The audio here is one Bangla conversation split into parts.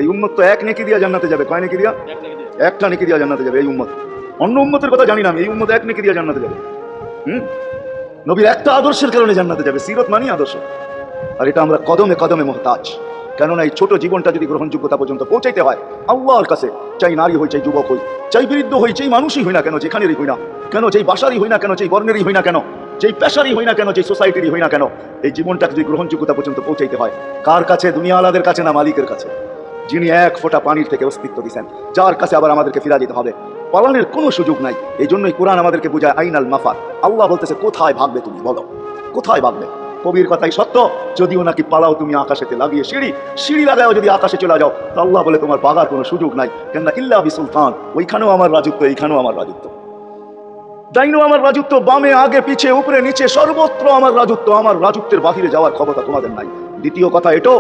এই উম্মত তো এক নেকি দিয়া জান্নাতে যাবে। কয় নেকি দিয়া? একটা নেকি দিয়া জান্নাতে যাবে এই উম্মত। অন্য উম্মতের কথা জানি না আমি, এই উম্মত এক নেকি দিয়া জান্নাতে যাবে। নবীর একটা আদর্শের কারণে জান্নাতে যাবে। সিরত মানি আদর্শ। আর এটা আমরা কদমে কদমে মুহতাজ। কেননা এই ছোট জীবনটা যদি গ্রহণযোগ্যতা পর্যন্ত পৌঁছাইতে হয় আল্লাহর কাছে, চাই নারী হই, চাই যুবক হই, চাই বৃদ্ধ হই, চাই মানুষই হই না কেন, যেখানেরই হই না কেন, যেই বাসারই হই না কেন, যেই বর্ণেরই হই না কেন, যেই পেশারই হই না কেন, যেই সোসাইটিরই হই না কেন, এই জীবনটাকে যদি গ্রহণযোগ্যতা পর্যন্ত পৌঁছাইতে হয় কার কাছে? দুনিয়া আলাদের কাছে না, মালিকের কাছে, যিনি এক ফোঁটা পানির থেকে অস্তিত্ব দিচ্ছেন, যার কাছে আবার আমাদেরকে ফিরা যেতে হবে। পালানোর কোনো সুযোগ নাই। এই জন্যই কোরআন আমাদেরকে বোঝায় আইনাল মাফার। আল্লাহ বলতেছে কোথায় ভাগবে তুমি, বলো কোথায় ভাগবে? কবির কথাই সত্য, যদিও নাকি পালাও তুমি আকাশেতে লাগিয়ে সিঁড়ি, সিঁড়ি লাগাও যদি আকাশে চলে যাও, তো আল্লাহ বলে তোমার ভাগার কোনো সুযোগ নাই। কেননা ইল্লা বিসুলতান, ওইখানেও আমার রাজত্ব, এইখানেও আমার রাজত্ব, ডাইনো আমার রাজত্ব, বামে আগে পিছে উপরে নিচে সর্বত্র আমার রাজত্ব। আমার রাজত্বের বাহিরে যাওয়ার ক্ষমতা তোমাদের নাই। দ্বিতীয় কথা এটো,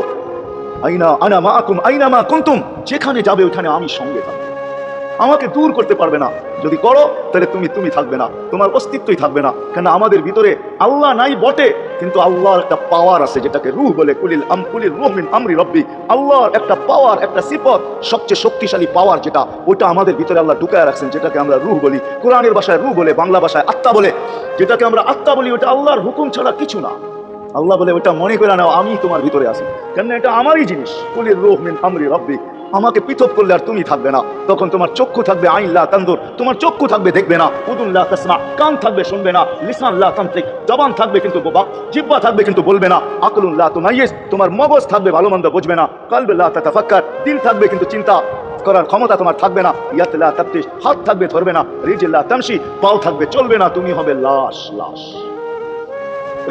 আইনা আনা মাআকুম আইনা মা কুনতুম, যেখানে যাবে ওইখানে আমি সঙ্গে থাকবো। আমাকে দূর করতে পারবে না। যদি করো তাহলে তুমি থাকবে না, তোমার অস্তিত্বই থাকবে না। কেন আমাদের ভিতরে আল্লাহ নাই বটে, কিন্তু আল্লাহর একটা পাওয়ার আছে যেটাকে রূহ বলে। কুলিল রূহ মিন আমরি রব্বি, আল্লাহর একটা পাওয়ার, একটা সিফত, সবচেয়ে শক্তিশালী পাওয়ার যেটা, ওটা আমাদের ভিতরে আল্লাহ ঢুকায় রাখছেন, যেটাকে আমরা রূহ বলি। কোরআনের ভাষায় রূহ বলে, বাংলা ভাষায় আত্মা বলে। যেটাকে আমরা আত্মা বলি ওটা আল্লাহর হুকুম ছাড়া কিছু না। আল্লাহ বলে ওটা মনে করে নাও আমি তোমার ভিতরে আছি, কেন এটা আমারই জিনিস। কুলির রূহ মিন আমরি রব্বি, আমাকে পৃথক করলে আর তুমি থাকবে না। তখন তোমার চক্ষু থাকবে আইন লা তানদুর, তোমার চক্ষু থাকবে দেখবে না। উদুন লা তাসমা, কান থাকবে শুনবে না। লিসান লা তানতিক, জবান থাকবে কিন্তু জিহ্বা থাকবে কিন্তু বলবে না। আকলুন লা তুমাইয়িজ, তোমার মগজ থাকবে ভালো মন্দ বুঝবে না। কলবে লা তাতাফাক্কার, দিল থাকবে কিন্তু চিন্তা করার ক্ষমতা তোমার থাকবে না। ইয়াত লা তাফতিশ, হাত থাকবে ধরবে না। রিজল লা তামশি, পাও থাকবে চলবে না। তুমি হবে লাশ। লাশ।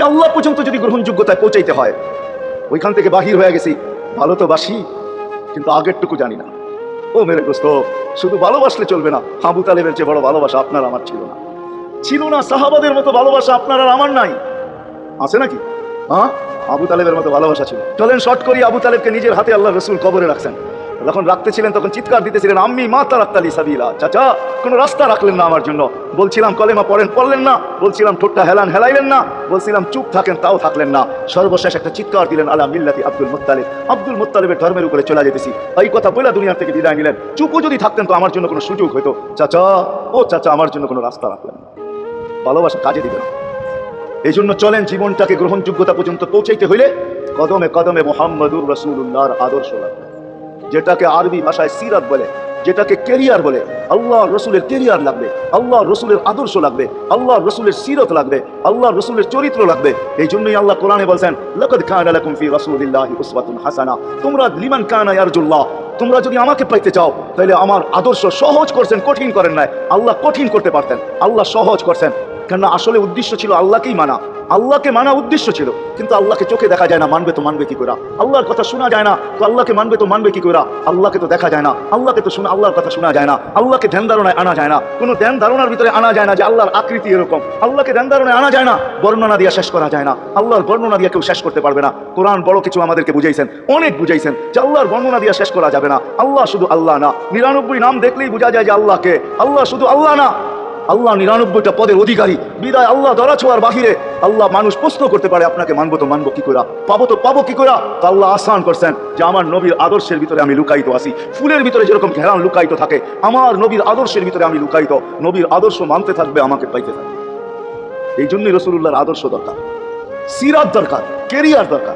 আল্লাহ পর্যন্ত যদি গ্রহণযোগ্যতায় পৌঁছাইতে হয়, ওইখান থেকে বাহির হয়ে গেছি। ভালো তো বাসি, কিন্তু আগেরটুকু জানি না। ও মেরে দোস্ত, শুধু ভালোবাসলে চলবে না। আবু তালেবের চেয়ে বড় ভালোবাসা আপনার আমার ছিল না। ছিল না। সাহাবাদের মতো ভালোবাসা আপনার আর আমার নাই। আছে নাকি? হ্যাঁ, আবু তালেবের মতো ভালোবাসা ছিল। চলেন শর্ট করি, আবু তালেবকে নিজের হাতে আল্লাহ রসুল কবরে রাখছেন। যখন রাখতেছিলেন তখন চিৎকার দিতেছিলেন, আম্মি মা তারাক্তালি সাবিলা, চাচা কোনো রাস্তা রাখলেন না আমার জন্য। বলছিলাম কলেমা পড়েন, পড়লেন না। বলছিলাম ঠোঁটটা হেলান, হেলাইলেন না। বলছিলাম চুপ থাকেন, তাও থাকলেন না। সর্বশেষ একটা চিৎকার দিলেন, আলা মিল্লাতি আব্দুল মুত্তালিব, আব্দুল মুত্তালিবের ধর্মের উপরে চলে যেতেছি। এই কথা বলে দুনিয়া থেকে বিদায় নিলেন। চুপও যদি থাকতেন তো আমার জন্য কোনো সুযোগ হতো। চাচা, ও চাচা, আমার জন্য কোনো রাস্তা রাখলেন না। ভালোবাসা কাজে দিবে না। এই জন্য চলেন জীবনটাকে গ্রহণযোগ্যতা পর্যন্ত পৌঁছাইতে হইলে কদমে কদমে মুহাম্মদুর রাসূলুল্লাহর আদর্শ লাগবে, যেটাকে আরবি ভাষায় সিরাত বলে, যেটাকে কেরিয়ার বলে। আল্লাহ রসুলের কেরিয়ার লাগবে, আল্লাহ রসুলের আদর্শ লাগবে, আল্লাহ রসুলের সিরত লাগবে, আল্লাহ রসুলের চরিত্র লাগবে। এই জন্যই আল্লাহ কোরআনে বলছেন, লাকাদ কানা লাকুম ফি রাসূলিল্লাহি উসওয়াতুন হাসানাহ, তোমরা লিমান কানা ইয়ারজুল্লাহ, তোমরা যদি আমাকে পাইতে চাও তাহলে আমার আদর্শ সহজ করছেন, কঠিন করেন নাই। আল্লাহ কঠিন করতে পারতেন, আল্লাহ সহজ করছেন। কেননা আসলে উদ্দেশ্য ছিল আল্লাহকেই মানা। আল্লাহকে মানা উদ্দেশ্য ছিল, কিন্তু আল্লাহকে চোখে দেখা যায় না, মানবে তো মানবে কি করে? আল্লাহর কথা শোনা যায় না, তো আল্লাহকে মানবে তো মানবে কি করে? আল্লাহকে তো দেখা যায় না, আল্লাহকে তো শোনা, আল্লাহর কথা শোনা যায় না। আল্লাহকে ধ্যান ধারণায় আনা যায় না, কোনো ধ্যান ধারণার ভিতরে আনা যায় না যে আল্লাহর আকৃতি এরকম। আল্লাহকে ধ্যান ধারণায় আনা যায় না, বর্ণনা দিয়ে শেষ করা যায় না। আল্লাহর বর্ণনা দিয়ে কেউ শেষ করতে পারবে না। কোরআন বড় কিছু আমাদেরকে বুঝাইছেন, অনেক বুঝাইছেন যে আল্লাহর বর্ণনা দিয়ে শেষ করা যাবে না। আল্লাহ শুধু আল্লাহ না, 99 নাম দেখলেই বোঝা যায় যে আল্লাহকে। আল্লাহ শুধু আল্লাহ না, আল্লাহ 99টা পদের অধিকারী। বিদায় আল্লাহ ধরা ছোঁয়ার বাহিরে আল্লাহ মানুষ প্রশ্ন করতে পারে, আপনাকে মানবো তো মানবো কি করে, পাবো তো পাবো কি করে? তা আল্লাহ আসান করছেন যে আমার নবীর আদর্শের ভিতরে আমি লুকায়িত আছি। ফুলের ভিতরে যেরকম ঘেরান লুকায়িত থাকে, আমার নবীর আদর্শের ভিতরে আমি লুকায়িত। নবীর আদর্শ মানতে থাকবে, আমাকে পাইতে থাকবে। এই জন্যই রাসূলুল্লাহর আদর্শ দরকার, সিরাত দরকার, কেরিয়ার দরকার।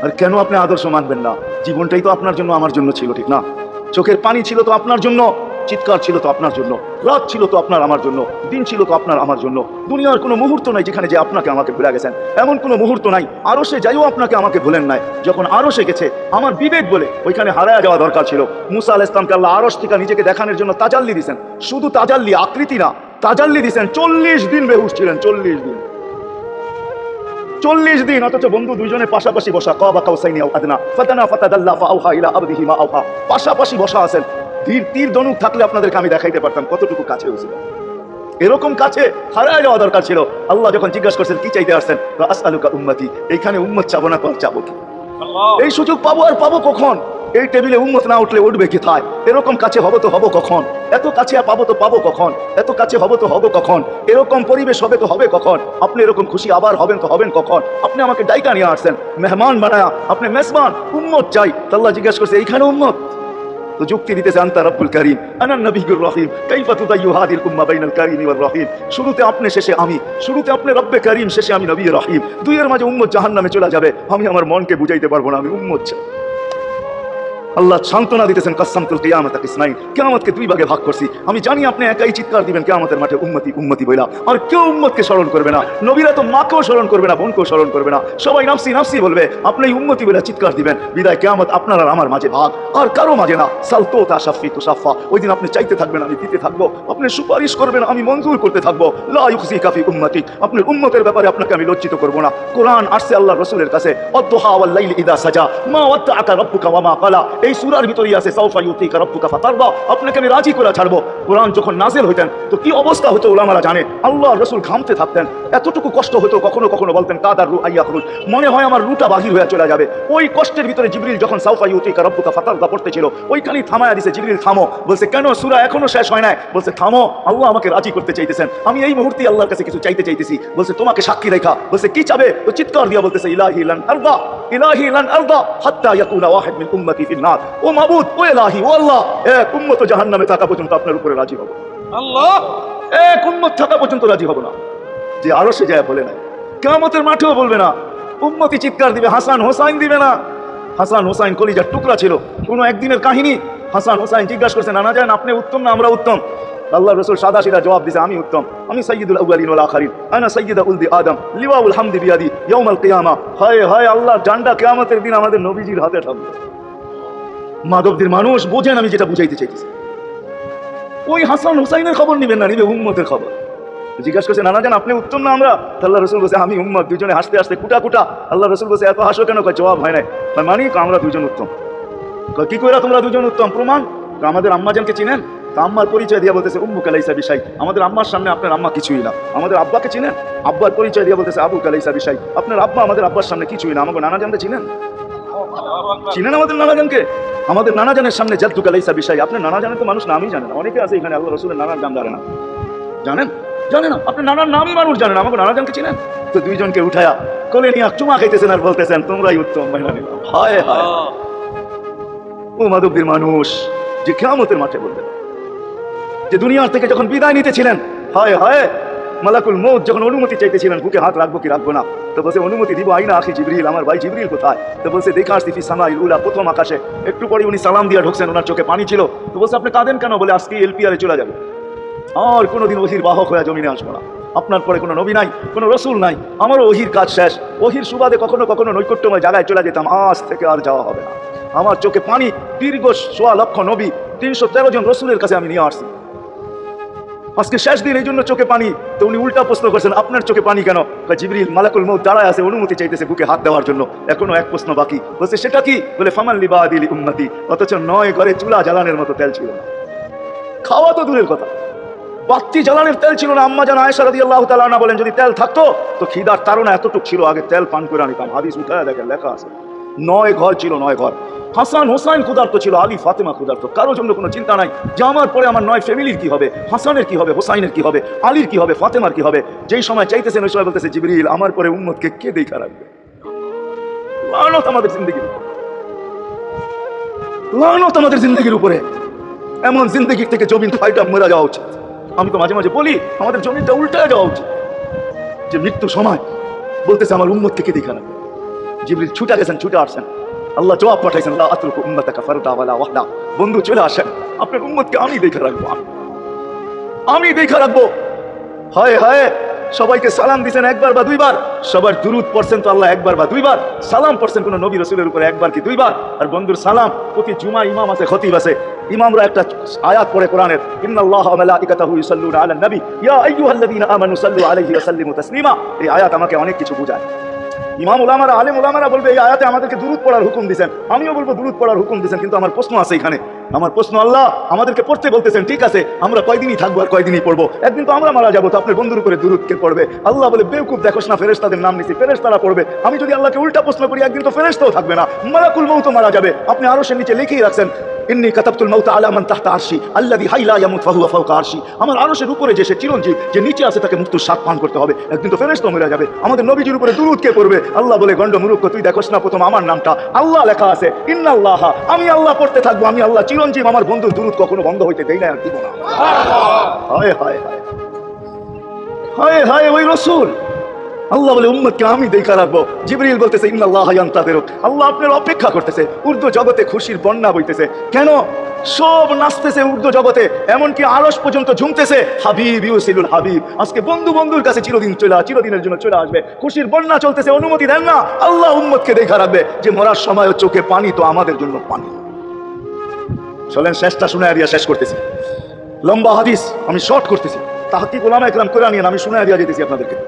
আর কেন আপনি আদর্শ মানবেন না? জীবনটাই তো আপনার জন্য আমার জন্য ছিল, ঠিক না? চোখের পানি ছিল তো আপনার জন্য, চিৎকার ছিল তো আপনার জন্য, রাত ছিল তো আপনার আমার জন্য, দিন ছিল তো আপনার আমার জন্য। দুনিয়ার কোনো মুহূর্ত নাই যেখানে যে আপনাকে আমাকে ভুলে গেছেন, এমন কোনো মুহূর্ত নাই। আরশে যাইও আপনাকে আমাকে ভুলেন নাই। যখন আরশে গেছে আমার বিবেক বলে ওইখানে হারায়া যাওয়া দরকার ছিল। মুসা আলাইহিস সালামকে আল্লাহ আরশ থেকে নিজেকে দেখানোর জন্য তাজাল্লি দিয়েছেন। শুধু তাজাল্লি, আকৃতি না, তাজাল্লি দিয়েছেন। 40 দিন বেহুশ ছিলেন, 40 দিন, 40 দিন। অথচ বন্ধু দুইজনে পাশাপাশি বসা, কাবা কাউসাইনি আও আদনা ফাতানা ফাতাদাল্লা ফাআওহা ইলা আবদিহি মা আওহা, পাশাপাশি বসা আছেন। তীর ধনুক থাকলে আপনাদেরকে আমি দেখাইতে পারতাম কতটুকু কাছে হয়েছিল। এরকম কাছে হারায় যাওয়া দরকার ছিল। আল্লাহ যখন জিজ্ঞাসা করছেন কি চাইতে আসছেন, আসআলুকা উম্মতি, এইখানে উম্মত চাবো না, পর চাবো কি? এই সুযোগ পাবো আর পাবো কখন? এই টেবিলে উম্মত না উঠলে উঠবে কি থায়? এরকম কাছে হবো তো হবো কখন? এত কাছে পাবো তো পাবো কখন? এত কাছে হবো তো হবো কখন? এরকম পরিবেশ হবে তো হবে কখন? আপনি এরকম খুশি আবার হবেন তো হবেন কখন? আপনি আমাকে ডাইকা নিয়ে আসছেন, মেহমান বানায়া, আপনি মেজবান, উম্মত চাই। আল্লাহ জিজ্ঞাসা করছে এইখানে উম্মত, তো যুক্তি দিতেছে আনতা রব্বুল কারীম আনা নবিয়্যুর রহিম কাইফা তুদাইয়ু হাদিল উম্মাহ বাইনাল কারীম ওয়ার রহিম। শুরুতে আপনি শেষে আমি, শুরুতে আপনি রব্বে কারীম শেষে আমি নবী রহিম, দুইয়ের মাঝে উম্মত জাহান্নামে চলে যাবে, আমি আমার মনকে বুঝাইতে পারবো না আমি উম্মত চাই। আল্লাহ সান্ত্বনা দিতেছেন কাসসামতুল কিয়ামাতা কিসমাইন, কিয়ামতকে দুই ভাগে ভাগ করছি, আমি জানি আপনি একাই চিৎকার দিবেন কিয়ামতের মাঠে উম্মতি উম্মতি বইলা, আর কেউ উম্মতকে স্মরণ করবে না, নবীরা তো মাকেও স্মরণ করবে না, বোনকেও স্মরণ করবে না, সবাই নাফসি নাফসি বলবে, আপনি উম্মতি বইলা চিৎকার দিবেন, বিদায় কিয়ামত আপনার আর আমার মাঝে ভাগ, আর কারো মাঝে না। সালতো তা শাফি তু সাফা, ওই দিন আপনি চাইতে থাকবেন আমি দিতে থাকবো, আপনি সুপারিশ করবেন আমি মঞ্জুর করতে থাকবো। লা ইউখজিকা ফি উম্মতি, আপনার উম্মতের ব্যাপারে আপনাকে আমি লজ্জিত করবো না। কোরআন আসছে আল্লাহ রাসূলের কাছে, অদ্দুহা ওয়াল লাইলি ইযা সাজা মা ওয়াদ্দাআকা রাব্বুকা ওয়া মা ক্বালা, এই সূরার ভিতরেই আছে সাউফা ইউতিকা রাব্বুকা ফাতারদা, আপনাকে আমি রাজি করে ছাড়বো। কোরআন যখন নাজিল হইতেন তো কি অবস্থা হতো উলামারা জানে, আল্লাহ রাসূল ঘামতে থাকতেন, এতটুকু কষ্ট হতো, কখনো কখনো বলতেন কাদার রু আইয়া খুরুজ, মনে হয় আমার রুটা বাহির হয়ে চলে যাবে। ওই কষ্টের ভিতরে জিবরিল যখন সাউফা ইউতিকা রাব্বুকা ফাতারদা পড়তেছিল, ওইখানেই থামায়া দিয়েছে জিবরিল, থামো। বলছে কেন, সূরা এখনো শেষ হয় নাই। বলছে থামো, আল্লাহ আমাকে রাজি করতে চাইতেছেন, আমি এই মুহূর্তে আল্লাহর কাছে কিছু চাইতে চাইতেছি। বলছে তোমাকে সাক্ষী রেখা। বলছে কি চাবে? তো চিৎকার দিয়া বলতেছে ইলাহি লান আরদা, ইলাহি লান আরদা হাত্তা ইয়াকুনা ওয়াহিদ মিন উম্মতি ফিন নার, ও মাবুদ, ও ইলাহি, ও আল্লাহ, এক উম্মত জাহান্নামে থাকা পর্যন্ত আপনার উপরে রাজি হব আল্লাহ, এক উম্মত থাকা পর্যন্ত রাজি হব না। যে আরো সে যায় বলে না, কিয়ামতের মাঠেও বলবে না, উম্মতি চিৎকার দিবে, হাসান হোসাইন দিবে না। হাসান হোসাইন কলিজার টুকরা ছিল, কোনো একদিনের কাহিনী। হাসান হোসাইন জিজ্ঞাসা করছে নানা জান আপনি উত্তম না আমরা উত্তম? আল্লাহ রাসূল সাদা সিধা জবাব দিয়েছে আমি উত্তম, আমি সাইয়্যিদুল আউয়ালিন ওয়াল আখিরিন, আনা সাইয়্যিদু উলদি আদম, লিওয়াউল হামদি বিয়াদি ইয়াউমাল কিয়ামা। হায় হায়, আল্লাহর ডান্ডা কিয়ামতের দিন আমাদের নবীজির হাতে থাকবে। মাধবদের মানুষ বোঝেন আমি যেটা বুঝাইতে চাইতেছি। ওই হাসান হুসাইনের খবর নিবেন না, নিবে উম্মতের খবর। জিজ্ঞাসা করছে নানা জান আপনি উত্তম না আমরা? আল্লাহ রাসূল বলছে আমি উম্মত। দুজনে হাসতে হাসতে কুটা কুটা। আল্লাহ রাসূল বলছে এত হাসো কেন? জবাব হয় নাই। মানে আমরা দুজন উত্তম। কি কইরা তোমরা দুজন উত্তম? প্রমাণ, আমাদের আম্মাজানকে চিনেন? আম্মার পরিচয় দিয়া বলতেছে উম্মু কালাইসা বিশাই, আমাদের আম্মার সামনে আপনার আম্মা কিছুই না। আমাদের আব্বাকে চিনেন? আব্বার পরিচয় দিয়া বলতেছে আবু কালাইসা বিশাই, আপনার আব্বা আমাদের আব্বার সামনে কিছুই না। আমাকে নানা জানকে চিনেন? চিনেন আমাদের নানা জানকে? আমাদের নানা জানের সামনে জাদ্দু কালাইসা বিশাই, আপনার নানা জানের তো মানুষ নামই জানে না। অনেকে আছে এখানে আল্লাহ রাসূলের নানার নাম জানে না, জানেন? জানে না, আপনার নানার নামই মানুষ জানে না। আমাকে নানা জানকে চিনেন? তো দুইজনকে উঠায়া কোলে নিয়ে চুমা খাইতেছেন আর বলতেছেন তোমরাই উত্তম। হায় হায়, ও মাধবদের মানুষ যে কিয়ামতের মাঠে বলবেন, যে দুনিয়ার থেকে যখন বিদায় নিতেছিলেন, হায় হায়, মালাকুল মউত যখন অনুমতি চাইতেছিলেন বুকে হাত রাখবো কি রাখবো না, তো বলছে অনুমতি দিব, আইনা আখি জিবরিল, আমার ভাই জিবরিল কোথায়? তো বলছে দেখা আসছি ফি সামাইল উলা, প্রথম আকাশে। একটু পরে উনি সালাম দিয়ে ঢুকছেন, ওনার চোখে পানি ছিল। তো বলছে আপনি কাঁদেন কেন? বলে আজকে এলপিআরে চলে যাবে, আর কোনোদিন ওহির বাহক হয়ে জমিনে আসবো না। আপনার পরে কোনো নবী নাই, কোনো রসুল নাই, আমারও ওহির কাজ শেষ। ওহির সুবাদে কখনো কখনো নৈকট্যময় জায়গায় চলে যেতাম, আজ থেকে আর যাওয়া হবে না। আমার চোখে পানি, দীর্ঘ ১৬ লক্ষ নবী, ৩১৩ জন রসুলের কাছে আমি নিয়ে আসছি, আজকে শেষ দিন এই জন্য চোখে পানি। তো উনি উল্টা প্রশ্ন করছেন আপনার চোখে পানি কেন? জিবরিল মালাকুল মউত দাঁড়ায় আছে, অনুমতি চাইতেছে বুকে হাত দেওয়ার জন্য, এখনো এক প্রশ্ন বাকি। বলছে সেটা কি? বলে ফামান লিবাদিল উম্মতি, অথচ ৯ ঘরে চুলা জ্বালানোর মতো তেল ছিল না, খাওয়া তো দূরের কথা, বাতি জ্বালানোর তেল ছিল না। আম্মা জান আয়েশা রাদিয়াল্লাহু তাআলা আনহা বলেন যদি তেল থাকতো তো খিদার তাড়না এতটুক ছিল, আগে তেল পান করে নিতাম। হাদিস উঠায় দেখেন, লেখা আছে ৯ ঘর ছিল, 9 ঘর। হাসান হোসাইন ক্ষুধার্ত ছিল, আলী ফাতেমা ক্ষুধার্ত, কারোর জন্য কোনো চিন্তা নাই যে আমার পরে আমার 9 ফ্যামিলির কি হবে, হাসানের কি হবে, হোসাইনের কি হবে, আলীর কি হবে, ফাতেমার কি হবে। যেই সময় চাইতেছেন ওই সময় বলতেছে জিবরিল আমার পরে উম্মতকে কে দেখা রাখবে? লানত আমাদের জিন্দেগির উপরে, লানত আমাদের জিন্দেগির উপরে। এমন জিন্দেগির থেকে জমিন ফাইটা মরে যাওয়া উচিত। আমি তো মাঝে মাঝে বলি আমাদের জমিনটা উল্টায় যাওয়া উচিত, যে মৃত্যুর সময় বলতেছে আমার উম্মতকে কে দেখা রাখবে। জিবরিল ছুটে গেছেন, ছুটে আসছেন, আল্লাহ জবাব পাঠাইছেন লা আতরুকু উম্মাতাকা ফারদা ওয়ালা ওয়াহদা, বন্ধু চলে আসেন, আপনার উম্মতকে আমি দেখে রাখবো, আমি দেখে রাখবো। হায় হায়, সবাইকে সালাম দিয়েছেন একবার বা দুইবার, সবার দুরুদ পড়ছেন তো আল্লাহ একবার বা দুইবার, সালাম পড়ছেন কোন নবী রাসূলের উপরে একবার কি দুইবার। আর বন্ধুর সালাম প্রতি জুমা ইমাম আছে, খতিব আছে, ইমামরা একটা আয়াত পড়ে কোরআনের, ইন্নাল্লাহা ওয়া মালাইকাতাহু ইউসাল্লুনা আলান নবী ইয়া আইয়ুহাল্লাযীনা আমানু সাল্লু আলাইহি ওয়া সাল্লিমু তাসলিমা। এই আয়াত আমাকে অনেক কিছু বোঝায়। ইমাম উলামারা, আলেম উলামারা বলবে এই আয়াতে আমাদেরকে দুরূদ পড়ার হুকুম দিয়েছেন, আমিও বলবো দুরূদ পড়ার হুকুম দিয়েছেন, কিন্তু আমার প্রশ্ন আছে এখানে। আমার প্রশ্ন, আল্লাহ আমাদেরকে পড়তে বলতেছেন, ঠিক আছে, আমরা কয়দিনই থাকবো আর কয়দিনই পড়বো, একদিন তো আমরা মারা যাবো, তো আপনার বন্ধুর উপরে দুরূদ কে পড়বে? আল্লাহ বলে বেওকুফ, দেখোস না ফেরেশতাদের নাম নিছি, ফেরেশতারা পড়বে। আমি যদি আল্লাহকে উল্টা প্রশ্ন করি একদিন তো ফেরেশতাও থাকবে না, মালাকুল মউত মারা যাবে। আপনি আরশের নিচে লিখেই রাখছেন ইন্নী কাতাবতুল মাউতা আলা মান তাহতা আরশি আল্লাযী হাই লা ইয়ামুত ফাহুয়া ফাওকা আরশি। আমার আরশের উপরে যে সে চিরঞ্জীব, যে নিচে আছে তাকে মৃত্যুর স্বাদ পান করতে হবে, একদিন তো ফেরেশতা মরে যাবে। আমাদের নবীজির উপরে দুরূদ কে পড়বে? আল্লাহ বলে, গন্ড মূর্খ, তুই দেখোস না প্রথম আমার নামটা আল্লাহ লেখা আছে, ইন্নাল্লাহ, আমি আল্লাহ পড়তে থাকবো, আমি আল্লাহ চিরঞ্জীব, আমার বন্ধুর দুরূদ কখনো বন্ধ হইতে দেই না, আর দিব না। হায় হায় হায় হায় হায়, ওই রাসূল আল্লাহ বলে উম্মতকে আমি দেখা রাখবো। জিবরিল বলতেছে ইন্নাল্লাহ ইয়ান্তাযিরুক, আল্লাহ আপনার অপেক্ষা করতেছে। উর্দু জগতে খুশির বন্যা বইতেছে, কেন? সব নাচতেছে উর্দু জগতে, এমনকি আরশ পর্যন্ত ঝুমতেছে। হাবিব ইউসিলুল হাবিব, আজকে বন্ধু বন্ধুর কাছে চিরদিনের জন্য চলে আসবে। খুশির বন্যা চলতেছে, অনুমতি দেন না। আল্লাহ উম্মতকে দেখা রাখবে যে মরার সময় চোখে পানি তো আমাদের জন্য পানি। চলেন শেষটা শুনে দিয়া শেষ করতেছি। লম্বা হাদিস, আমি শর্ট করতেছি। তাহকিক উলামা ইকরাম কোরআন নিয়ে আমি শুনে দিয়া যেতেছি আপনাদেরকে।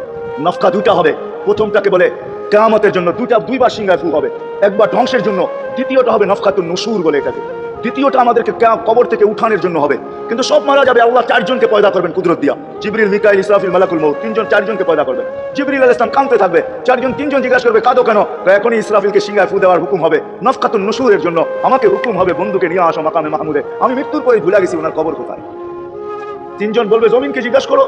নফকা দুইটা হবে, প্রথমটাকে বলে কিয়ামতের জন্য, দুইবার সিংহায় ফু হবে। একবার ধ্বংসের জন্য, দ্বিতীয়টা হবে নফকাতুন নুশুর বলে এটাকে। দ্বিতীয়টা আমাদেরকে কবর থেকে উঠানোর জন্য হবে। কিন্তু সব মারা যাবে, আল্লাহ চারজনকে পয়দা করবেন কুদরত দিয়া। জিবরিল, মিকাইল, ইসরাফিল, মালাকুল মউত, চারজনকে পয়দা করবেন। জিবরিল আলাইহিস সালাম কাঁদতে থাকবে, তিনজন জিজ্ঞাসা করবে কাঁদো কেন? এখনই ইসরাফিলকে সিংহায় ফু দেওয়ার হুকুম হবে নফকাতুন নুশুরের জন্য। আমাকে হুকুম হবে বন্ধুকে নিয়ে আসো মাকামে মাহমুদে, আমি মৃত্যুর পরে ভুলে গেছি ওনার কবর কোথায়। তিনজন বলবে জমিনকে জিজ্ঞাসা করো,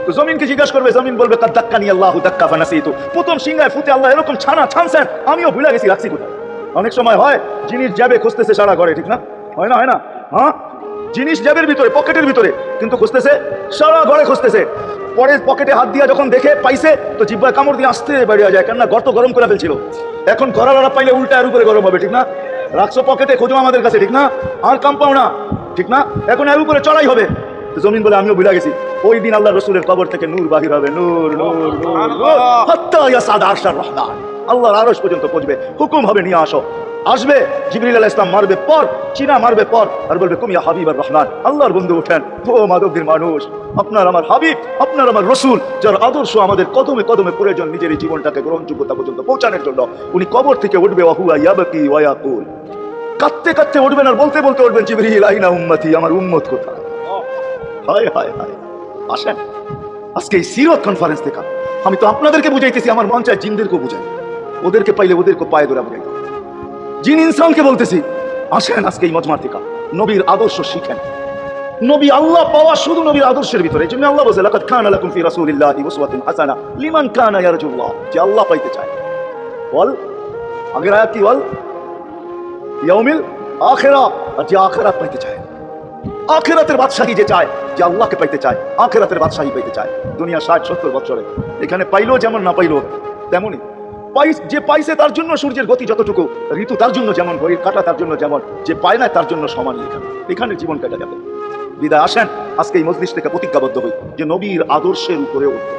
তো জমিনকে জিজ্ঞাসা করবে, জমিন বলবে কাদ দাক্কানি আল্লাহু দাক্কা ফানাসিতু, প্রথম সিংহায় ফুতে আল্লাহ এরকম ছানছেন, আমিও ভুলে গেছি রাখছি কোথায়। অনেক সময় হয় জিনিস জ্যাবে খুঁজতেছে সারা ঘরে, ঠিক না? হয় না? হয় না? হ্যাঁ, জিনিস জ্যাবের ভিতরে, পকেটের ভিতরে, কিন্তু খুঁজতেছে সারা ঘরে খুঁজতেছে। পরে পকেটে হাত দিয়া যখন দেখে পাইছে, তো জিহ্বায় কামড় দিয়ে আসতে বেরিয়ে যায়, কেননা গর্ত গরম করে ফেলছিল। এখন ঘরারা পাইলে উল্টা এর উপরে গরম হবে, ঠিক না? রাখছো পকেটে, খোঁজো আমাদের কাছে, ঠিক না? আর কাম পাও না, ঠিক না? এখন এর উপরে চড়াই হবে। জমিন বলে আমিও ভুলে গেছি। ওই দিন আল্লাহ রসুলের কবর থেকে নূর বাহির হবে, নূর নূর নূর, হাত্তা ইয়াসাদ আরশার রহমান, আল্লাহর আরশ পর্যন্ত পৌঁছবে। হুকুম হবে নিয়ে আসো। আসবে জিবরিল আলাইহিস সালাম, মারবে পর, চিনা মারবে পর, আর বলবে কুম ইয়া হাবিবার রহমান, আল্লাহর বন্ধু ওঠেন। ও মাদকদের মানুষ, আপনার আমার হাবিব, আপনার আমার রসুল, যার আদর্শ আমাদের কদমে কদমে প্রয়োজন নিজের এই জীবনটাকে গ্রহণযোগ্যতা পর্যন্ত পৌঁছানোর জন্য, উনি কবর থেকে উঠবে, ওয়াহুয়া ইয়াবকি ওয়া ইয়াকুল, কাঁদতে কাঁদতে উঠবেন আর বলতে বলতে উঠবেন, জিবরিল আইনা উম্মতি, আমার উম্মত কোথায়? হায় হায় হায়। আসেন আজকে এই সিরত কনফারেন্স দেখা, আমি তো আপনাদেরকে বুঝাইতেছি, আমার মন চায় জিনদেরকে বুঝাই, ওদেরকে পাইলে ওদেরকে পায়ে ধরে বুঝাই। জিন ইনসানকে বলতেছি, আসেন আজকে এই মজমার থেকে নবীর আদর্শ শিখেন। নবী আল্লাহ পাওয়া শুধু নবীর আদর্শের ভিতরে। এই জন্য আল্লাহ বলে লাকাদ কানা লাকুম ফি রাসূলিল্লাহি উসওয়াতুন হাসানাহ লিমান কানা ইয়ারজুল্লাহ, যে আল্লাহ পাইতে চায়। বল আগের আয়াত কি? বল ইয়াউমিল আখিরা, আর যে আখিরাত পাইতে চায়, আখিরাতের বাদশাহী যে চায়, যে আল্লাহকে পাইতে চায়, আখিরাতের বাদশাহী পাইতে চায়। দুনিয়া 60-70 বছরে এখানে পাইলো যেমন, না পাইলো তেমনই। যে পাইছে তার জন্য সূর্যের গতি যতটুকু, ঋতু তার জন্য যেমন, ঘড়ির কাঁটা তার জন্য যেমন, যে পায় না তার জন্য সমানই এখানে জীবন কাটা যাবে। বিদায় আসেন আজকে এই মজলিস থেকে প্রতিজ্ঞাবদ্ধ হই যে নবীর আদর্শের উপরে উঠবে।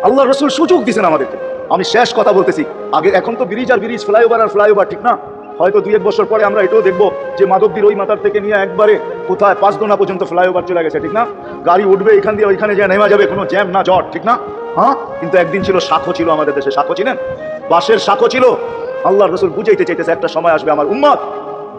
আল্লাহ রসুল সুযোগ দিয়েছেন আমাদেরকে। আমি শেষ কথা বলতেছি, আগে এখন তো ব্রিজ আর ব্রিজ, ফ্লাইওভার আর ফ্লাইওভার, ঠিক না? হয়তো 2-1 বছর পরে আমরা এটাও দেখবো যে মাধবদীর ওই মাথার থেকে নিয়ে একবারে কোথায় পাঁচদোনা পর্যন্ত ফ্লাইওভার চলে গেছে, ঠিক না? গাড়ি উঠবে এখান দিয়ে ওইখানে যা নেমা যাবে, কোনো জ্যাম না জট, ঠিক না? হ্যাঁ, কিন্তু একদিন ছিল শাখো, ছিল আমাদের দেশে শাখো, ছিলেন? বাঁশের শাখো ছিল। আল্লাহ রসুল বুঝাইতে চাইতেছে একটা সময় আসবে আমার উম্মত,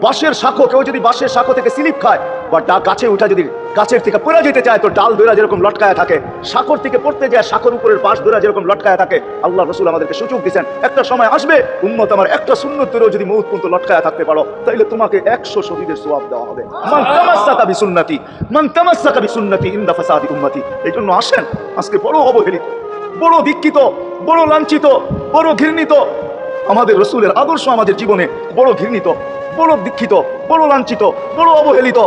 বাঁশের শাখো, কেউ যদি বাঁশের শাখো থেকে স্লিপ খায় বা গাছে উঠা যদি গাছের থেকে পড়ে যেতে চায়, তো ডাল ধরা যেরকম লটকায় থাকে, শাখর থেকে পড়তে যায় শাখর উপরের বাঁশ ধরা যেরকম লটকায় থাকে। আল্লাহ রসুল আমাদেরকে সুযোগ দিচ্ছেন, একটা সময় আসবে উম্মত আমার, একটা সুন্নত ধরেও যদি মউত পর্যন্ত লটকায় থাকতে পারো, তাইলে তোমাকে 100 শহীদের সওয়াব দেওয়া হবে। মান তামাসসাকা বিসুন্নতি, মান তামাসসাকা বিসুন্নতি ইনদা ফাসাদি উম্মতি। এই জন্য আসেন আজকে বড় অবহেলিত, বড় দীক্ষিত, বড় লাঞ্ছিত, বড় ঘৃণিত আমাদের রসুলের আদর্শ আমাদের জীবনে, বড় ঘৃণিত, বড় দীক্ষিত, বড় লাঞ্ছিত, বড় অবহেলিত।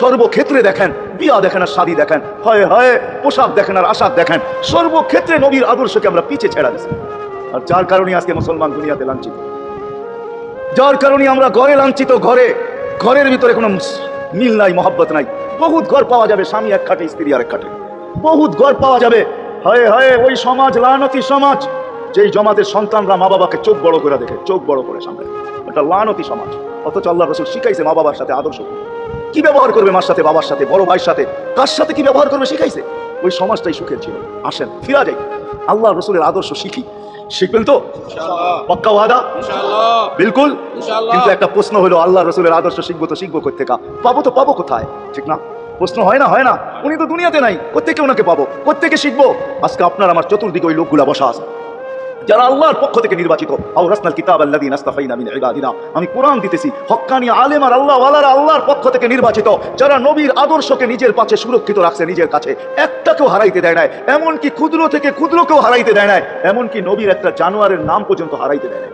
সর্বক্ষেত্রে দেখেন, বিয়া দেখেন আর শাদী দেখেন, হয় হয় পোশাক দেখেন আর আশাক দেখেন, সর্বক্ষেত্রে নবীর আদর্শকে আমরা পিছে ছেড়া দিচ্ছি। আর যার কারণে আজকে মুসলমান দুনিয়াতে লাঞ্ছিত, যার কারণে আমরা ঘরে লাঞ্ছিত, ঘরের ভিতরে কোনো মিল নাই, মহব্বত নাই। বহুত ঘর পাওয়া যাবে স্বামী এক খাটে, স্ত্রী আর এক খাটে, বহুত ঘর পাওয়া যাবে। হয় হয় ওই সমাজ, লানতি সমাজ, যেই জমাতের সন্তানরা মা বাবাকে চোখ বড় করে দেখে, চোখ বড় করে সামনে, এটা লানতি সমাজ। অথচ আল্লাহ রসুল শিখাইছে মা বাবার সাথে আদর্শ কি ব্যবহার করবে, মার সাথে, বাবার সাথে, বড় ভাইয়ের সাথে, কার সাথে কি ব্যবহার করবে শিখাইছে। ওই সমাজটাই সুখের ছিল। আসেন ফিরা যাই, আল্লাহ রসুলের আদর্শ শিখি। শিখবেন তো? পাক্কা ওয়াদা? বিলকুল। কিন্তু একটা প্রশ্ন হলো, আল্লাহ রসুলের আদর্শ শিখবো তো শিখবো কোত্থেকে? পাবো কোথায়? ঠিক না? প্রশ্ন হয় না? উনি তো দুনিয়াতে নাই, কোত্থেকে ওনাকে পাবো, কোত্থেকে শিখবো? আজকে আপনার আমার চতুর্দিকে ওই লোকগুলা বসা আছে, যারা আল্লাহর পক্ষ থেকে নির্বাচিত। আওরাসনাল কিতাব আল্লাযীনা ইসতাফাইনা মিন ইবাদিনা, আমি কোরআন দিতেছি, হক্কানি আলেম আর আল্লাহ ওয়ালারা আল্লাহর পক্ষ থেকে নির্বাচিত, যারা নবীর আদর্শকে নিজের পাশে সুরক্ষিত রাখছে, নিজের কাছে একটাকেও হারাইতে দেয় নাই, এমনকি ক্ষুদ্র থেকে ক্ষুদ্রকেও হারাইতে দেয় নাই, এমনকি নবীর একটা জানোয়ারের নাম পর্যন্ত হারাইতে দেয় নাই।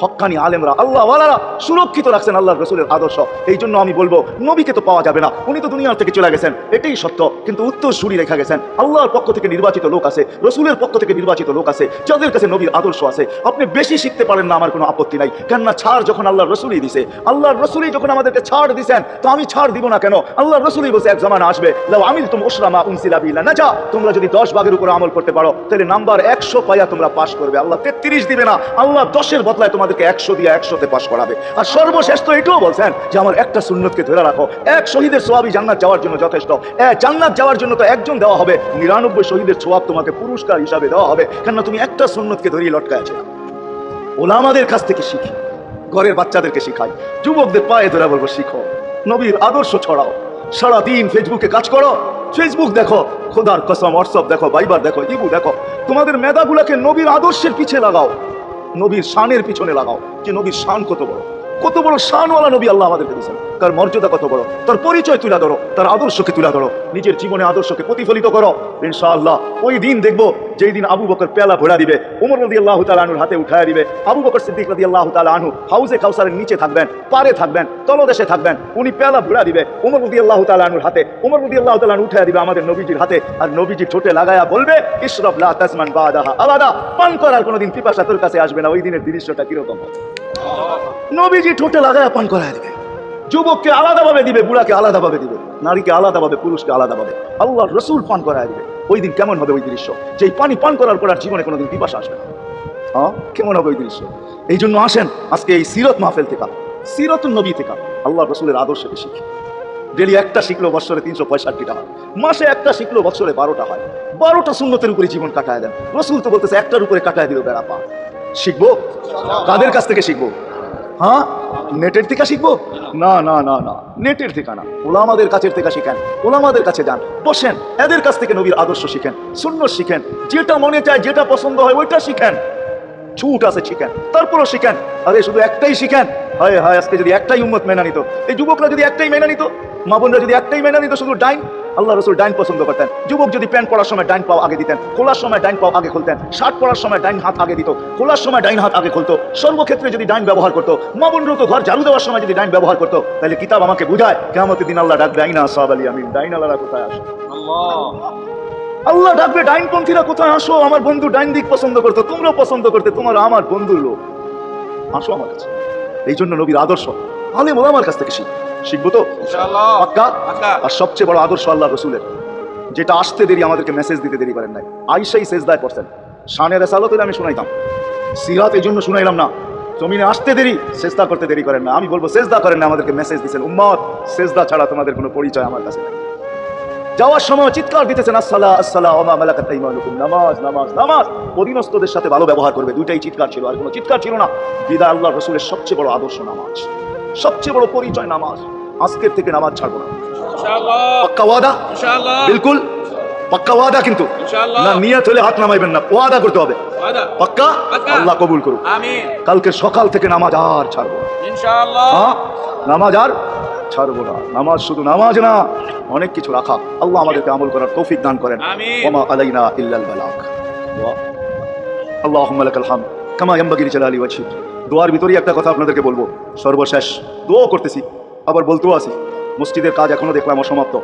হক্কানি আলেমরা আল্লাহ ওয়ালারা সুরক্ষিত রাখছেন আল্লাহর রাসূলের আদর্শ। এই জন্য আমি বলবো, নবীকে তো পাওয়া যাবে না, উনি তো দুনিয়া থেকে চলে গেছেন, এটাই সত্য, কিন্তু উত্তরসূরি রেখা গেছেন। আল্লাহর পক্ষ থেকে নির্বাচিত লোক আছে, রাসূলের পক্ষ থেকে নির্বাচিত লোক আছে, যাদের কাছে নবীর আদর্শ আছে। আপনি বেশি শিখতে পারেন না, আমার কোনো আপত্তি নাই, কেননা ছাড় যখন আল্লাহর রাসূলই দিছে, আল্লাহর রাসূলই যখন আমাদেরকে ছাড় দিছেন, তো আমি ছাড় দিব না কেন? আল্লাহর রাসূলই বলছে, এক জামানা আসবে, লাউ আমিলতুম উশরা মা উনসিলা বিহি লানাজা, তোমরা যদি 10 ভাগের উপরে আমল করতে পারো, তাহলে নাম্বার 100 পাইয়া তোমরা পাস করবে। আল্লাহ 33 দিবে না, আল্লাহ 10-এর বদলায় তোমাদেরকে 100 দিয়ে 100-তে পাস করাবে। আর সর্বশেষ তো এটাও বলছেন যে আমার একটা সুন্নতকে ধরে রাখো, এক শহীদের সোয়াবই জান্নাত যাওয়ার জন্য যথেষ্ট। জান্নাত যাওয়ার জন্য তো একজন দেওয়া হবে, 99 শহীদের সোয়াব তোমাকে পুরস্কার হিসাবে দেওয়া হবে, কেননা তুমি একটা সুন্নতকে ধরিয়ে লটকায় আছো। ওলামাদের কাছ থেকে শিখি, ঘরের বাচ্চাদেরকে শিখাই, যুবকদের পায়ে ধরে বলবো, শিখো, নবীর আদর্শ ছড়াও। সারাদিন ফেসবুকে কাজ করো, ফেসবুক দেখো, খোদার কসম হোয়াটসঅ্যাপ দেখো, ভাইবার দেখো, ইবু দেখো, তোমাদের মেধাগুলোকে নবীর আদর্শের পিছে লাগাও, নবীর শানের পিছনে লাগাও, যে নবীর শান কত বড়, কত বড় শানওয়ালা নবী আল্লাহ আমাদেরকে দিয়েছেন, তার মর্যাদা কত বড়, তার পরিচয় তুলে ধরো, তার আদর্শকে তুলে ধরো, নিজের জীবনে আদর্শকে প্রতিফলিত করো। ইনশাআল্লাহ ওই দিন দেখবো, যেই দিন আবু বকর পেয়ালা ভরা দিবে, ওমর রাদিয়াল্লাহু তাআলা আনহুর হাতে উঠায় দিবে, আবু বকর সিদ্দিক রাদিয়াল্লাহু তাআলা আনহু হাউজে কাউসারের নিচে থাকবেন, পারে থাকবেন, তলদেশে থাকবেন, উনি পেয়ালা ভরা দিবে ওমর রাদিয়াল্লাহু তাআলা আনহুর হাতে, ওমর রাদিয়াল্লাহু তাআলা আনহু উঠায় দিবে আমাদের নবীজির হাতে, আর নবীজি ঠোঁটে লাগায়া বলবে, ইশরাব লা তাসমান বাদাহা আবাদা, পান করার কোনোদিন পিপাসা তোর কাছে আসবে না। ওই দিনের দৃশ্যটা কিরকম হবে? নবীজি ঠোঁটে লাগায়া পান করায় দিবে, যুবককে আলাদাভাবে দিবে, বুড়াকে আলাদাভাবে দিবে, নারীকে আলাদাভাবে, পুরুষকে আলাদাভাবে, আল্লাহর রাসূল পান করায় দিবে। ওই দিন কেমন হবে ওই দৃশ্য? যে পানি পান করার পর আর জীবনে কোনোদিন পিপাসা আসবে না। হ্যাঁ, কেমন হবে ওই দৃশ্য? এই জন্য আসেন আজকে এই সিরত মাহফিল থেকে, সিরতুন নবী থেকে আল্লাহর রাসূলের আদর্শকে শিখি। ডেলি একটা শিখলো বছরে 365টা হয়, মাসে একটা শিখলো বছরে 12টা হয়। 12টা সুন্নতের উপরে জীবন কাটায় দেন। রাসূল তো বলতেছে একটার উপরে কাটায় দিল বেড়া পা। শিখবো কাদের কাছ থেকে শিখবো? হ্যাঁ, নেটের থেকে শিখবো? না না না না, নেটের থেকে না, ওলামাদের কাছের থেকে শিখেন, ওলামাদের কাছে যান, বসেন, এদের কাছ থেকে নবীর আদর্শ শিখেন, সুন্নাত শিখেন, যেটা মনে চায়, যেটা পছন্দ হয় ওইটা শিখেন। ছুট আছে শিখেন, তারপরও শিখেন। আরে শুধু একটাই শিখেন, হায় হায়, আজকে যদি একটাই উম্মত মেনে নিত, এই যুবকরা যদি একটাই মেনে নিত, মা বোনরা যদি একটাই মেনে নিত, শুধু ডাইন, আল্লাহ রাসূল ডাইন পছন্দ করতেন। যুবক যদি প্যান্ট পরার সময় ডাইন পাও আগে দিতেন, খোলার সময় ডাইন পাও আগে খুলতেন, শার্ট পরার সময় ডাইন হাত আগে দিত, খোলার সময় ডাইন হাত আগে খুলতো, সর্বক্ষেত্রে যদি ডাইন ব্যবহার করতো, মা বোনরা তো ঘর ঝাড়ু দেওয়ার সময় যদি ডাইন ব্যবহার করতো, তাহলে কিতাব আমাকে বুঝায় কিয়ামতের দিন আল্লাহ ডাকবে, আইনা আসহাব আল ইয়ামিন, ডাইন আল্লাহরা কোথায় আসে? আল্লাহ ডাকবে, ডাইনপন্থীরা কোথায় আসো? আমার বন্ধু ডাইন দিক পছন্দ করতো, তোমরা পছন্দ করতে, তোমার আমার বন্ধুর লোক, আসো আমার কাছে। এই জন্য নবীর আদর্শ আলেম ওলামার কাছ থেকে শিখবো তো ইনশাআল্লাহ, পাক্কা। আর সবচেয়ে বড় আদর্শ আল্লাহ রাসূলের, যেটা আসতে দেরি, আমাদেরকে মেসেজ দিতে দেরি করেন নাই। আয়েশাই সেজদায় পড়ছেন, শানের রেসালাত আমি শুনাইতাম, সিরাত এই জন্য শুনাইলাম না, জমিনে আসতে দেরি, সেজদা করতে দেরি করেন না। আমি বলবো সেজদা করেন না, আমাদেরকে মেসেজ দিয়েছেন, উম্মত সেজদা ছাড়া তোমাদের কোনো পরিচয় আমার কাছে নাই। যাওয়ার সময় চিৎকার দিতেছেন, আসসালা আসসালা ওয়া মা মালাকাত আইমানুকুম, নামাজ নামাজ নামাজ, অধীনস্থদের সাথে ভালো ব্যবহার করবে, দুইটাই চিৎকার ছিল, আর কোনো চিৎকার ছিল না। বিদায় আল্লাহর রাসূলের সবচেয়ে বড় আদর্শ নামাজ, সবচেয়ে বড় পরিচয় নামাজ। আজকের থেকে নামাজ ছাড়বো না ইনশাআল্লাহ, পাক্কা ওয়াদা ইনশাআল্লাহ, বিলকুল পাক্কা ওয়াদা, কিন্তু না নিয়ত হলে হাত নামাইবেন না, ওয়াদা করতে হবে, ওয়াদা পাক্কা। আল্লাহ কবুল করুন, আমিন। কালকে সকাল থেকে নামাজ আর ছাড়বো না ইনশাআল্লাহ, নামাজ আর ছাড়বো না। নামাজ শুধু নামাজ না, অনেক কিছু রাখা। আল্লাহ আমাদেরকে আমল করার তৌফিক দান করেন। ওয়া মা আলাইনা ইল্লাল বালাগ। আল্লাহুম্মা লাকাল হামদ কামা ইয়ানবাগি লিজালালি ওয়াজহিক। দোয়ার ভিতরেই একটা কথা আপনাদেরকে বলবো, সর্বশেষ দোয়া করতেছি, আবার বলতেও আছি, মসজিদের কাজ এখনো দেখলাম অসমাপ্ত।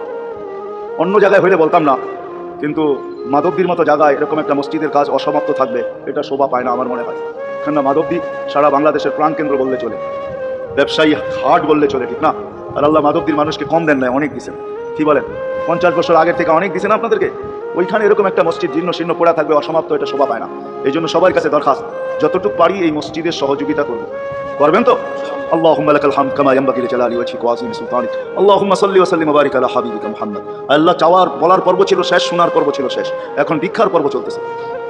অন্য জায়গায় হইলে বলতাম না, কিন্তু মাধবদীর মতো জায়গায় এরকম একটা মসজিদের কাজ অসমাপ্ত থাকবে, এটা শোভা পায় না আমার মনে হয়। কেননা মাধবদী সারা বাংলাদেশের প্রাণকেন্দ্র বললে চলে, ব্যবসায়ী হাট বললে চলে, ঠিক না? আর আল্লাহ মাধবদীর মানুষকে কম দেন নাই, অনেক দিচ্ছেন। কি বলেন? 50 বছর আগের থেকে অনেক দিচ্ছেন আপনাদেরকে। ওইখানে এরকম একটা মসজিদ জীর্ণ শীর্ণ পড়া থাকবে, অসমাপ্ত, এটা শোভা পায় না। এই জন্য সবার কাছে দরখাস্ত, যতটুকু পারি এই মসজিদের সহযোগিতা করব, করবেন তো? আল্লাহুম্মা লাকাল হামদ কামা ইয়ানবাগি লিজালালি ওয়াজহিক ওয়া আযীমি সুলতানিক। আল্লাহুম্মা সাল্লি ওয়া সাল্লিম ওয়া বারিক আলা হাবিবিকা মুহাম্মদ। আল্লাহ চাওয়ার বলার পর্ব ছিল শেষ, শোনার পর্ব ছিল শেষ, এখন ভিক্ষার পর্ব চলতেছে।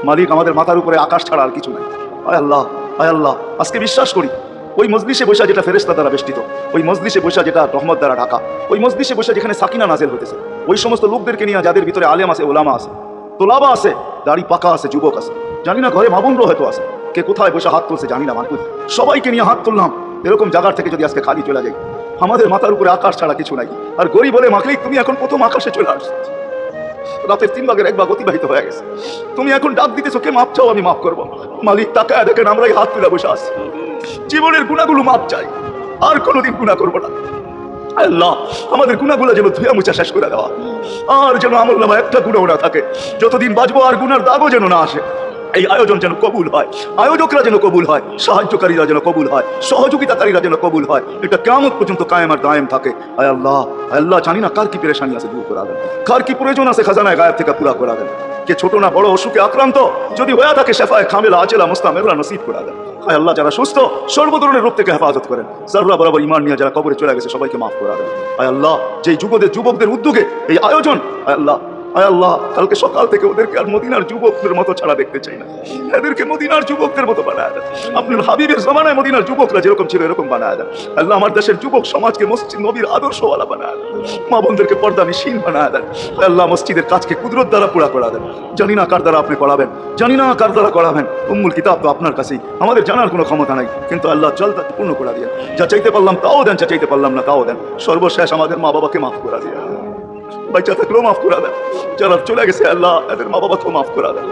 মালিক, আমাদের মাথার উপরে আকাশ ছাড়া আর কিছু নাই। আয় আল্লাহ, আয় আল্লাহ, আজকে বিশ্বাস করি ওই মজলিসে বসা যেটা ফেরেশতা দ্বারা বেষ্টিত, ওই মজলিসে বসা যেটা রহমত দ্বারা ঢাকা, ওই মজলিসে বসা যেখানে সাকিনা নাজিল হইতেছে, ওই সমস্ত লোকদেরকে নিয়ে যাদের ভিতরে আলেম আছে, ওলামা আছে, তোলাবা আছে, দাড়ি পাকা আছে, যুবক আছে, জানি না ঘরে মা বোনরাও হয়তো আছে, কে কোথায় বসে হাত তুলছে জানি না। মাহবুব সবাইকে নিয়ে হাত তুললাম, এরকম জায়গার থেকে যদি আজকে খালি চলে যাই, আমাদের মাথার উপরে আকাশ ছাড়া কিছু নাই, আর গরিব বলে মাখলিক তুমি এখন প্রথম আকাশে চলে আসছো, রাতের 3 ভাগের 1 ভাগ অতিবাহিত হয়ে গেছে, তুমি এখন ডাক দিতেছো কে মাপ চাও, আমি মাফ করবো। মালিক তাকায় দেখেন আমরাই হাত তুলে বসে আছি, জীবনের গুণাগুলো মাপ চাই, আর কোনোদিন গুণা করবো না। আল্লাহ আমাদের গুণাগুলো যেন ধুয়া মুছা শেষ করে দেওয়া, আর যেন আমলনামা একটা গুণাও না থাকে, যতদিন বাঁচবো আর গুনার দাগও যেন না আসে। এই আয়োজন যেন কবুল হয়, আয়োজকরা যেন কবুল হয়, সাহায্যকারীরা যেন কবুল হয়, সহযোগিতাকারীরা যেন কবুল হয়, এটা কিয়ামত পর্যন্ত কায়েম আর দায়েম থাকে। আয় আল্লাহ, আল্লাহ জানি না কার কি পেরেশানি আছে দূর করে দেন, কার কি প্রয়োজন আছে খাজানায় গায়েব থেকে পুরা করে দেন, কে ছোট না বড় অসুখে আক্রান্ত যদি হয়ে থাকে শেফায়ে কামিলা আজেলা মুস্তামিরা নসিব করে দেন। আয় আল্লাহ যারা সুস্থ সর্ব ধরনের রোগ থেকে হেফাজত করেন, যারা বরাবর ঈমান নিয়ে যারা কবরে চলে গেছে সবাইকে মাফ করে দেন। আয় আল্লাহ যেই যুবকদের উদ্যোগে এই আয়োজন, আয় আল্লাহ, আয় আল্লাহ কালকে সকাল থেকে ওদেরকে আর মদিনার যুবকদের মতো ছাড়া দেখতে চাই না, এদেরকে মদিনার যুবকদের মতো বানায় দেন। আপনার হাবিবের জমানায় মদিনার যুবকরা যেরকম ছিল এরকম বানায় দেন। আল্লাহ আমার দেশের যুবক সমাজকে মসজিদ নবীর আদর্শওয়ালা বানায় দেন, মা বোনদেরকে পর্দানিশীন বানায় দেন। আল্লাহ মসজিদের কাজকে কুদরত দ্বারা পুরা করা দেন। জানি না কার দ্বারা আপনি করাবেন, জানি না কার দ্বারা করাবেন, উম্মুল কিতাব তো আপনার কাছেই, আমাদের জানার কোনো ক্ষমতা নাই, কিন্তু আল্লাহ জলটা পূর্ণ করে দিয়ে, যা চাইতে পারলাম তাও দেন, যা চাইতে পারলাম না তাও দেন। সর্বশেষ আমাদের মা বাবাকে মাফ করে দিয়ে, বাচ্চা থাকলেও মাফ করে দেন, যারা চলে গেছে আল্লাহ এদের মা বাবাকেও মাফ করে দেন।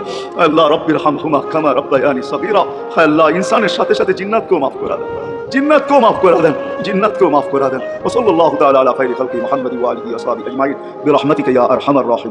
আল্লাহ রব্বির হামহুমা কামা রাব্বায়ানি সগীরা, আল্লাহ ইনসানের সাথে সাথে জিন্নাতকেও মাফ করে দেন, জিন্নাতকেও মাফ করে দেন, জিন্নাতকেও মাফ করে দেন। ওয়া সাল্লাল্লাহু তাআলা আলা খায়রি খালকি মুহাম্মাদি ওয়া আলিহি ওয়া সাহবিহি আজমাইন বিরহমাতিকা ইয়া আরহামার রাহিমিন।